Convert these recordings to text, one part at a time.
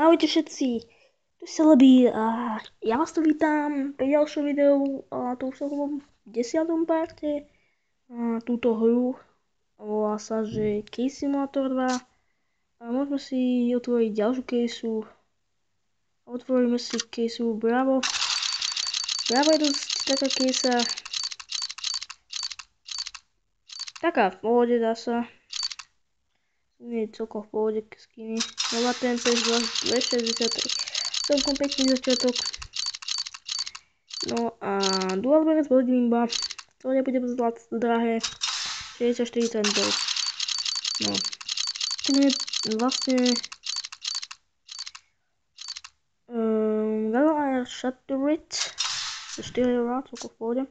Ahojte všetci, tu je Celebi a ja vás tu vítam pri ďalšom videu, a to už som v 10. parte. Túto hru volá sa, že Case Simulator 2 a môžeme si otvoriť ďalšiu caseu. Otvoríme si caseu Bravo. Bravo je dosť taká case, taká v pohode dá sa. Nie je celkom v pohode skiny. Nová TMP 263. Celkom pekný začiatok. No a dual balance Bodimba. To nebude drahé. 64 centov. No. Čiže vlastne veľa Shattered. 4 eurá, celkom v pohode.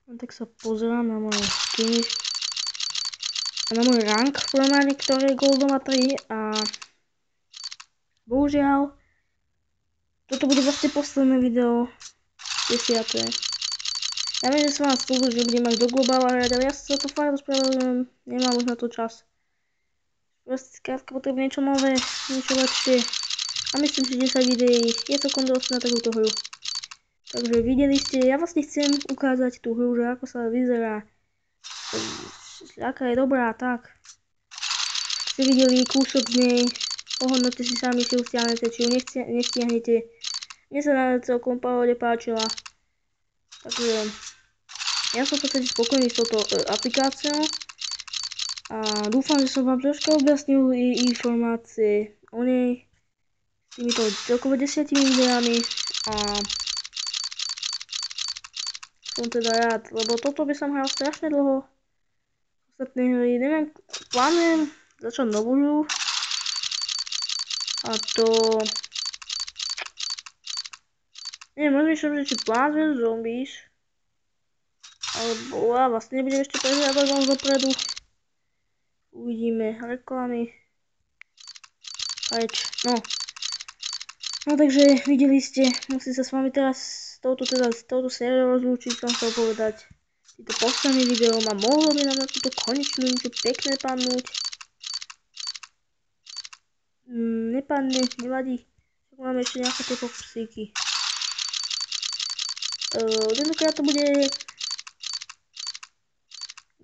No, tak sa pozerám na moje skiny. A na môj rank v promade, ktorý je Gold 3 a bohužiaľ toto bude vlastne posledné video 10. Ja viem, že som vás slúbil, že budem až do globála hrať, ale ja sa to fakt ospravedlňujem, nemám už na to čas. Proste skrátka potrebujem niečo nové, niečo lepšie a myslím, že 10 videí je celkom dosť na takúto hru. Takže videli ste, ja vlastne chcem ukázať tú hru, že ako sa vyzerá, aká je dobrá, tak. Ste videli kúsok z nej, pohodnote si sami, či ju stiahnete, či ju nestiahnete. Mne sa na celkom pohode páčila. Takže ja som v podstate spokojný s touto aplikáciou. A dúfam, že som vám troška objasnil informácie o nej s týmito celkovo 10 videami. A som teda rád, lebo toto by som hral strašne dlho. Ostatné hry, neviem, plánujem začať novú hru. A to... neviem, rozmýšľam, že či Plants vs Zombies. Alebo ja vlastne nebudem ešte prezrávať vám dopredu. Uvidíme reklamy. Preč, no. No takže videli ste, musím sa s vami teraz s touto sériou rozlúčiť, som chcel povedať. Týto posledné video ma mohlo by nám na túto konečnú niečo pekné padnúť. Nepadne, nevadí. Máme ešte nejaké tie pokusíky. Tentokrát to bude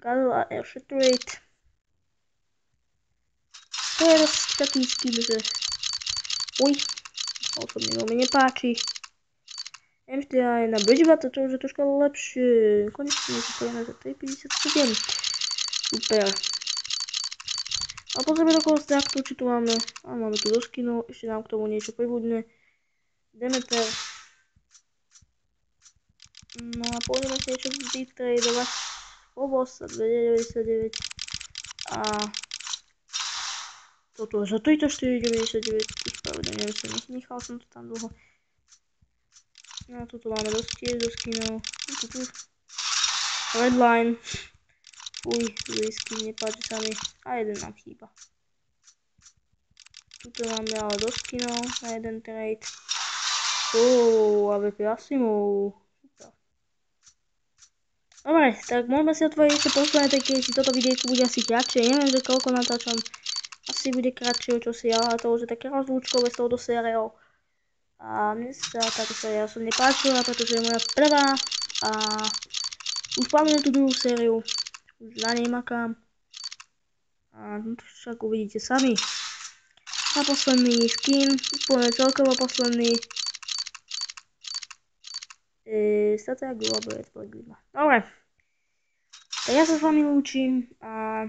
Gala Shattered. To je dosť taký skin, že... Uj, to osobne veľmi nepáči. Neviem, že aj na Bridgebata to už je troška lepšie. Konečne je to za 3,57. Super. A pozrieme do konstruktu, či tu máme... A máme tu do skinov, ešte nám k tomu niečo pribudne. Demeter. No a pôjdeme si niečo vytradovať. Phobos 2,99. A... toto za 34,99. Spravedlňujem sa, nechal som to tam dlho. No a tuto máme dosť do skinov. Redline. Fuj, zlý skin, nepáči sa mi. A jeden nám chýba. Tuto máme ale dosť skinov na jeden trade. AVP Asimov. Dobre, tak môžeme si otvoriť ešte posledné také, si toto videjko bude asi kratšie. Neviem, že koľko natáčam. Asi bude kratšie, čo si, ale to už je také rozlúčkové s touto sériou. A mne sa táto séria som nepáčila, pretože je moja prvá a už plánujem tú druhú sériu. Už na nej makám. A však uvidíte sami. A posledný skin, úplne celkovo posledný. Statia Global Blackbeard. Dobre. Tak ja sa s vami lúčim a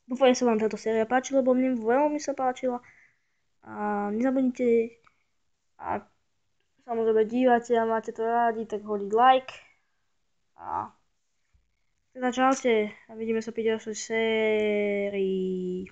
dúfam, že sa vám táto séria páčila, lebo mne veľmi sa páčila. A nezabudnite, ak samozrejme dívate a máte to rádi, tak hodiť like. A teda čaute a vidíme sa pri ďalšej sérii.